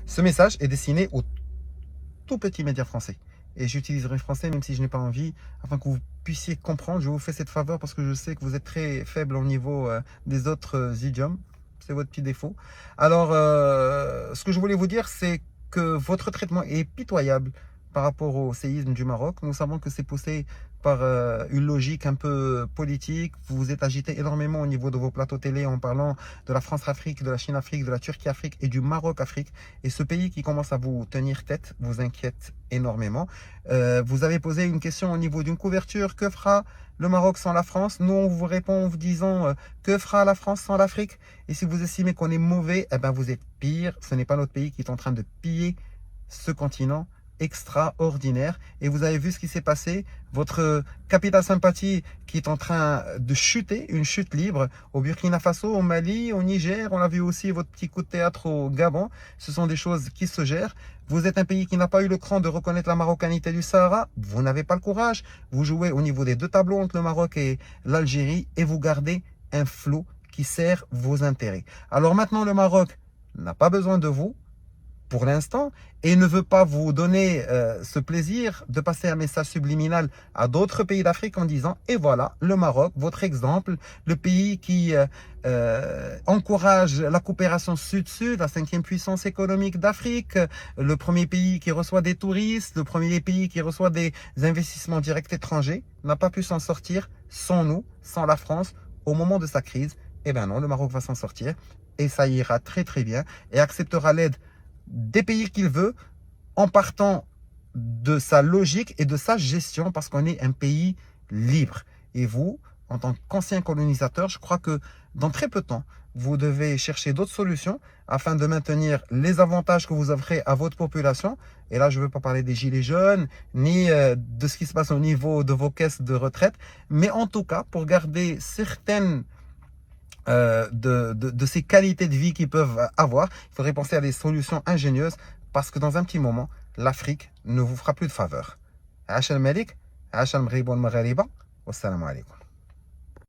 Ce message est destiné aux tout petits médias français. Et j'utiliserai le français même si je n'ai pas envie, afin que vous puissiez comprendre. Je vous fais cette faveur parce que je sais que vous êtes très faible au niveau des autres idiomes. C'est votre petit défaut. Alors, ce que je voulais vous dire, c'est que votre traitement est pitoyable par rapport au séisme du Maroc. Nous savons que c'est poussé par une logique un peu politique. Vous vous êtes agité énormément au niveau de vos plateaux télé en parlant de la France-Afrique, de la Chine-Afrique, de la Turquie-Afrique et du Maroc-Afrique. Et ce pays qui commence à vous tenir tête vous inquiète énormément. Vous avez posé une question au niveau d'une couverture. Que fera le Maroc sans la France? Nous, on vous répond en vous disant que fera la France sans l'Afrique? Et si vous estimez qu'on est mauvais, eh ben vous êtes pire. Ce n'est pas notre pays qui est en train de piller ce continent extraordinaire. Et vous avez vu ce qui s'est passé. Votre capital sympathie qui est en train de chuter, une chute libre au Burkina Faso, au Mali, au Niger. On a vu aussi votre petit coup de théâtre au Gabon. Ce sont des choses qui se gèrent. Vous êtes un pays qui n'a pas eu le cran de reconnaître la marocanité du Sahara. Vous n'avez pas le courage. Vous jouez au niveau des deux tableaux entre le Maroc et l'Algérie et vous gardez un flou qui sert vos intérêts. Alors maintenant, le Maroc n'a pas besoin de vous pour l'instant et ne veut pas vous donner ce plaisir de passer un message subliminal à d'autres pays d'Afrique en disant et voilà le Maroc, votre exemple, le pays qui encourage la coopération sud-sud, la 5e puissance économique d'Afrique, le premier pays qui reçoit des touristes, le premier pays qui reçoit des investissements directs étrangers, n'a pas pu s'en sortir sans nous, sans la France au moment de sa crise. Eh bien non, le Maroc va s'en sortir et ça ira très très bien et acceptera l'aide des pays qu'il veut en partant de sa logique et de sa gestion parce qu'on est un pays libre. Et vous, en tant qu'ancien colonisateur, je crois que dans très peu de temps, vous devez chercher d'autres solutions afin de maintenir les avantages que vous offrez à votre population. Et là, je ne veux pas parler des gilets jaunes, ni de ce qui se passe au niveau de vos caisses de retraite, mais en tout cas, pour garder certaines de ces qualités de vie qu'ils peuvent avoir, il faudrait penser à des solutions ingénieuses parce que dans un petit moment, l'Afrique ne vous fera plus de faveur. Ash al-Malik, Ash al-Mghriba al-Maghariba, wassalamu alaikum.